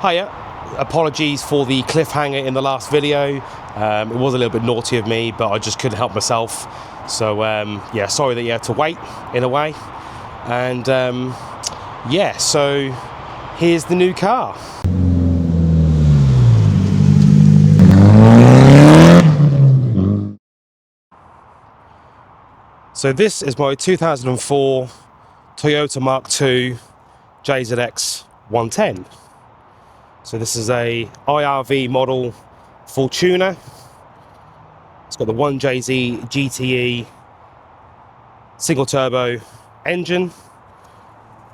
Hiya. Apologies for the cliffhanger in the last video. It was a little bit naughty of me, but I just couldn't help myself. So yeah, sorry that you had to wait in a way. And yeah, so here's the new car. So this is my 2004 Toyota Mark II JZX 110. So this is a IRV model Fortuner. It's got the 1JZ GTE single turbo engine,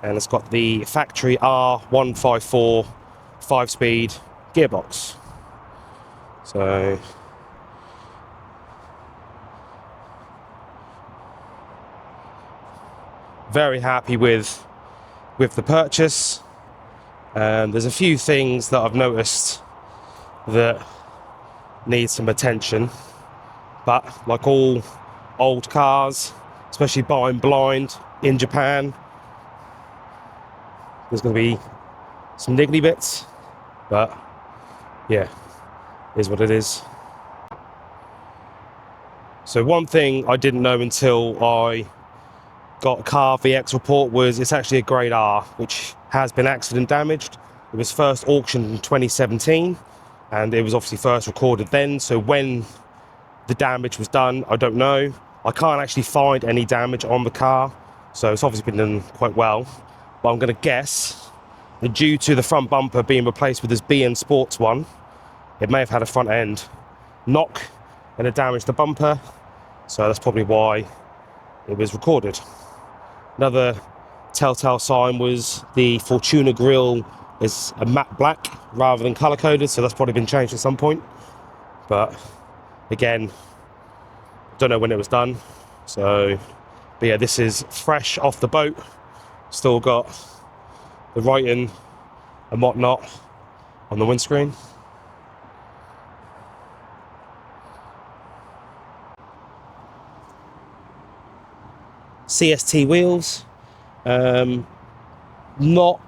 and it's got the factory R154 5-speed gearbox. So very happy with the purchase. There's a few things that I've noticed that need some attention, but like all old cars, especially buying blind in Japan, there's going to be some niggly bits, but yeah, it is what it is. So one thing I didn't know until I got a Car VX report was it's actually a grade R, which has been accident damaged. It was first auctioned in 2017, and it was obviously first recorded then. So when the damage was done, I don't know. I can't actually find any damage on the car, so it's obviously been done quite well. But I'm going to guess that due to the front bumper being replaced with this BN Sports one, it may have had a front end knock and it damaged the bumper. So that's probably why it was recorded. Another telltale sign was the Fortuner grille is a matte black rather than color coded, so that's probably been changed at some point. But again, don't know when it was done. So, but yeah, this is fresh off the boat. Still got the writing and whatnot on the windscreen. CST wheels. Not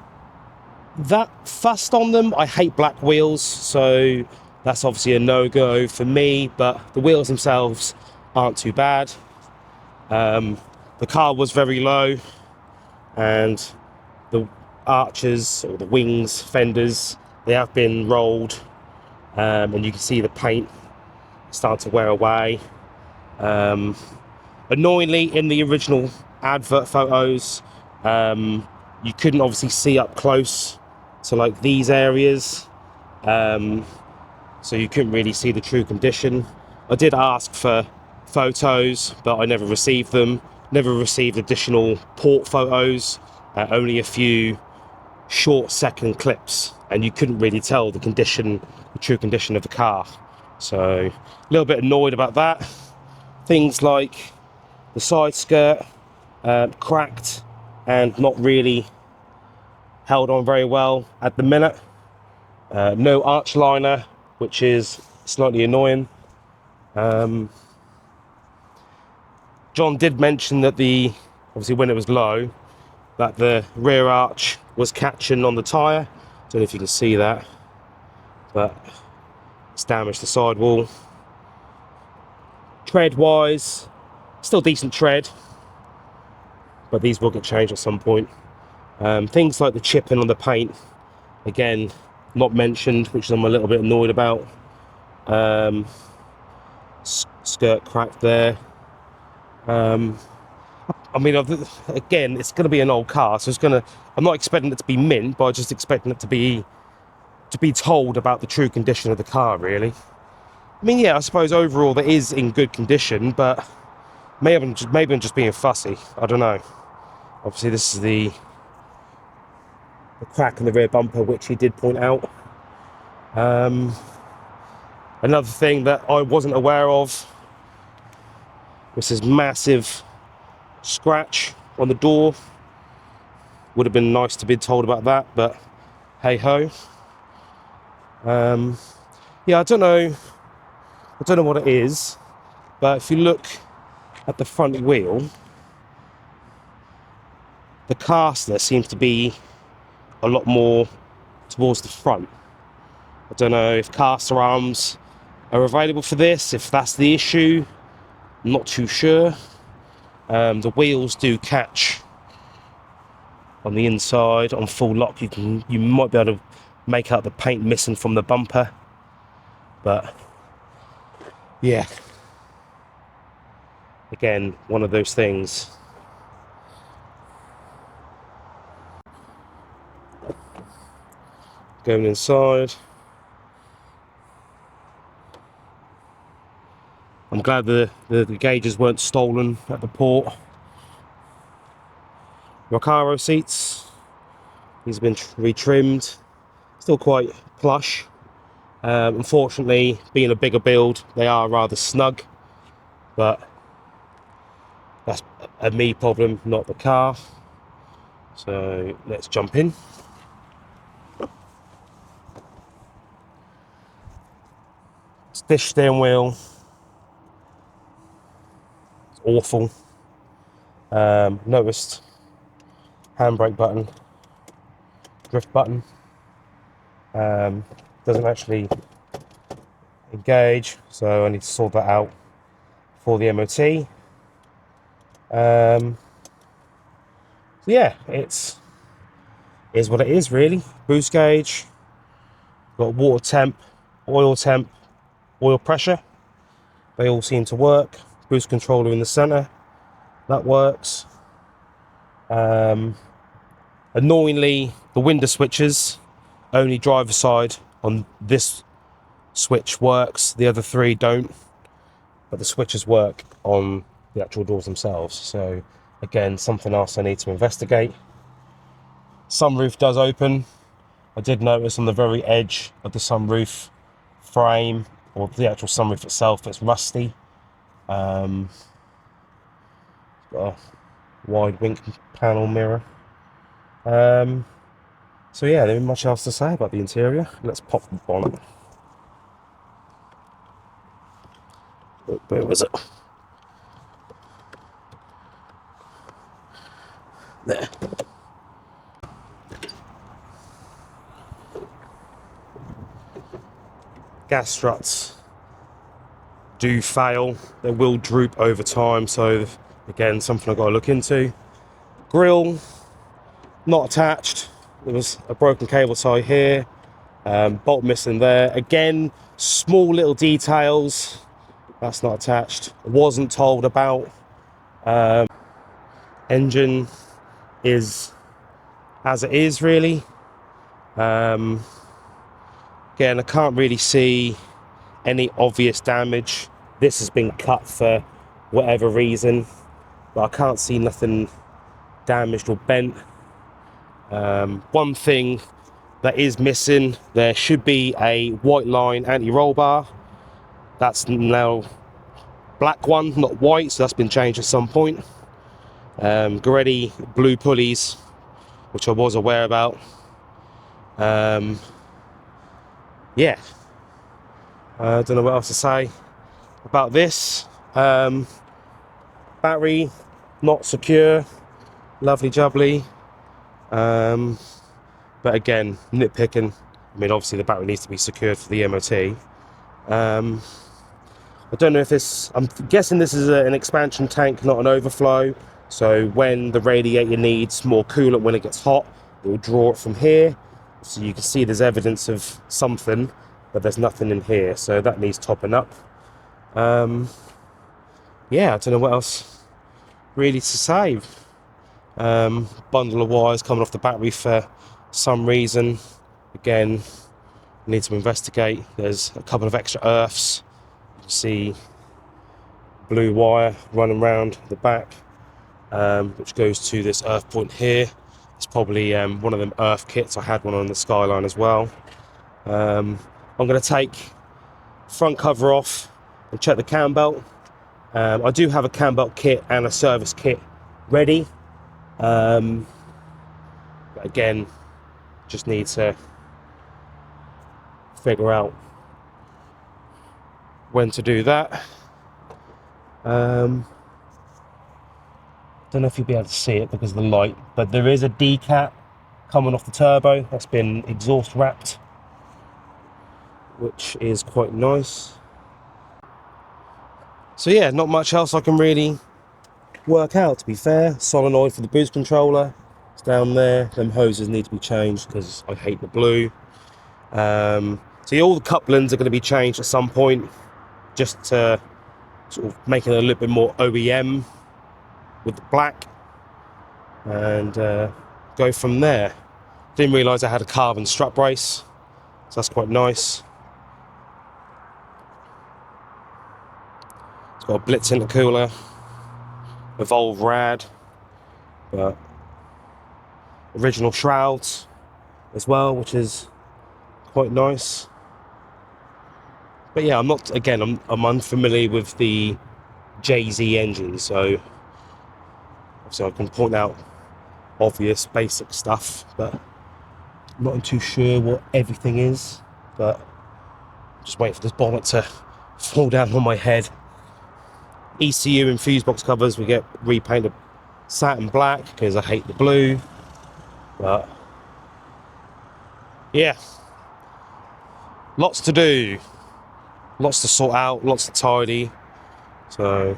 that fussed on them. I hate black wheels, so that's obviously a no-go for me, but the wheels themselves aren't too bad. The car was very low, and the arches or the wings, fenders, they have been rolled, and you can see the paint start to wear away. Annoyingly, in the original advert photos, you couldn't obviously see up close to like these areas, so you couldn't really see the true condition. I did ask for photos, but I never received them. Never received additional port photos, only a few short second clips, and you couldn't really tell the condition, the true condition of the car. So a little bit annoyed about that. Things like the side skirt, cracked and not really held on very well at the minute. No arch liner, which is slightly annoying. John did mention that obviously when it was low, that the rear arch was catching on the tyre. Don't know if you can see that, but it's damaged the sidewall. Tread wise, still decent tread, but these will get changed at some point. Things like the chipping on the paint, again, not mentioned, which I'm a little bit annoyed about. Skirt crack there. I mean, again, it's going to be an old car, so I'm not expecting it to be mint, but I'm just expecting it to be told about the true condition of the car, really. I mean, yeah, I suppose overall it is in good condition, but maybe I'm just being fussy. I don't know. Obviously, this is the crack in the rear bumper, which he did point out. Another thing that I wasn't aware of was this massive scratch on the door. Would have been nice to be told about that, but hey ho. Yeah, I don't know what it is, but if you look at the front wheel, the caster seems to be a lot more towards the front. I don't know if caster arms are available for this, if that's the issue. I'm not too sure. The wheels do catch on the inside on full lock. You might be able to make out the paint missing from the bumper, but yeah, again, one of those things. Going inside, I'm glad the gauges weren't stolen at the port. Recaro seats, these have been retrimmed, still quite plush. Unfortunately, being a bigger build, they are rather snug, but that's a me problem, not the car. So let's jump in. This steering wheel, it's awful. Noticed handbrake button, drift button, doesn't actually engage, so I need to sort that out for the MOT. So yeah, is what it is really. Boost gauge, got water temp, oil pressure, they all seem to work. Boost controller in the center, that works. Annoyingly, the window switches, only driver side on this switch works, the other three don't, but the switches work on the actual doors themselves. So again, something else I need to investigate. Sunroof does open. I did notice on the very edge of the sunroof frame, or the actual sunroof itself, it's rusty. Got a wide wing panel mirror. So yeah, there isn't much else to say about the interior. Let's pop the bonnet. Where was it? There. Gas struts do fail. They will droop over time, so again, something I've got to look into. Grille, not attached. There was a broken cable tie here, bolt missing there. Again, small little details. That's not attached. Wasn't told about. Engine is as it is really. Again, I can't really see any obvious damage. This has been cut for whatever reason, but I can't see nothing damaged or bent. One thing that is missing, there should be a white line anti-roll bar. That's now black one, not white, so that's been changed at some point. Goretti blue pulleys, which I was aware about. Yeah, I don't know what else to say about this. Battery not secure, lovely jubbly. But again, nitpicking. I mean, obviously the battery needs to be secured for the MOT. I don't know if this, I'm guessing this is an expansion tank, not an overflow. So when the radiator needs more coolant when it gets hot, it will draw it from here. So you can see there's evidence of something, but there's nothing in here. So that needs topping up. Yeah, I don't know what else really to say. Bundle of wires coming off the battery for some reason. Again, need to investigate. There's a couple of extra earths. You can see blue wire running around the back, which goes to this earth point here. It's probably one of them earth kits. I had one on the Skyline as well. I'm going to take front cover off and check the cam belt. I do have a cam belt kit and a service kit ready. But again, just need to figure out when to do that. Don't know if you'll be able to see it because of the light, but there is a decap coming off the turbo. That's been exhaust wrapped, which is quite nice. So yeah, not much else I can really work out, to be fair. Solenoid for the boost controller, it's down there. Them hoses need to be changed because I hate the blue. So yeah, all the couplings are going to be changed at some point, just to sort of make it a little bit more OEM with the black, and go from there. Didn't realise I had a carbon strut brace, so that's quite nice. It's got a Blitz intercooler, Evolve rad, but original shrouds as well, which is quite nice. But yeah, I'm unfamiliar with the JZ engine, so obviously I can point out obvious basic stuff, but I'm not too sure what everything is. But just waiting for this bonnet to fall down on my head. ECU and fuse box covers we get repainted satin black because I hate the blue. But yeah, lots to do, lots to sort out, lots to tidy. So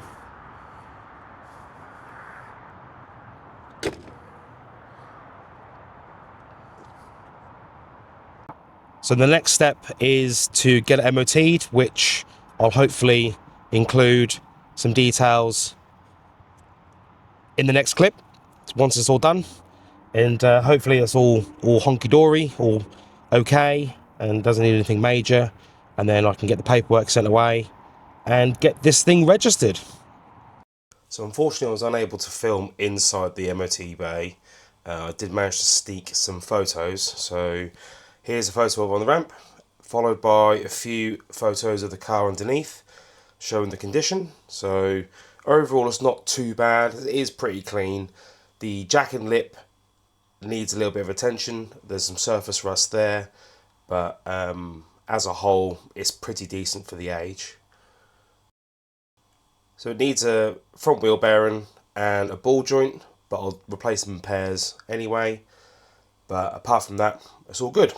the next step is to get it MOT'd, which I'll hopefully include some details in the next clip once it's all done, and hopefully it's all honky-dory, all okay, and doesn't need anything major, and then I can get the paperwork sent away and get this thing registered. So unfortunately I was unable to film inside the MOT bay. I did manage to sneak some photos, so here's a photo of on the ramp, followed by a few photos of the car underneath, showing the condition. So overall it's not too bad, it is pretty clean. The jack and lip needs a little bit of attention, there's some surface rust there, but as a whole it's pretty decent for the age. So it needs a front wheel bearing and a ball joint, but I'll replace them in pairs anyway. But apart from that, it's all good.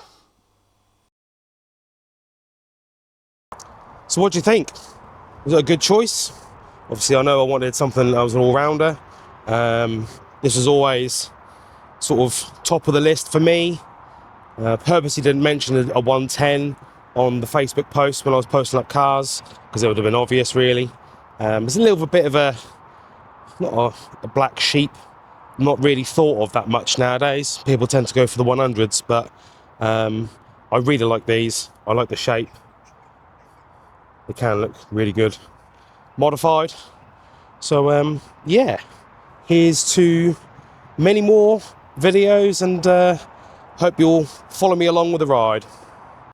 So what do you think? Was it a good choice? Obviously I know I wanted something that was an all-rounder. This is always sort of top of the list for me. Purposely didn't mention a 110 on the Facebook post when I was posting up cars, because it would have been obvious really. It's a little bit of not a black sheep, not really thought of that much nowadays. People tend to go for the 100s, but I really like these. I like the shape. They can look really good modified. So yeah, here's to many more videos, and hope you'll follow me along with the ride.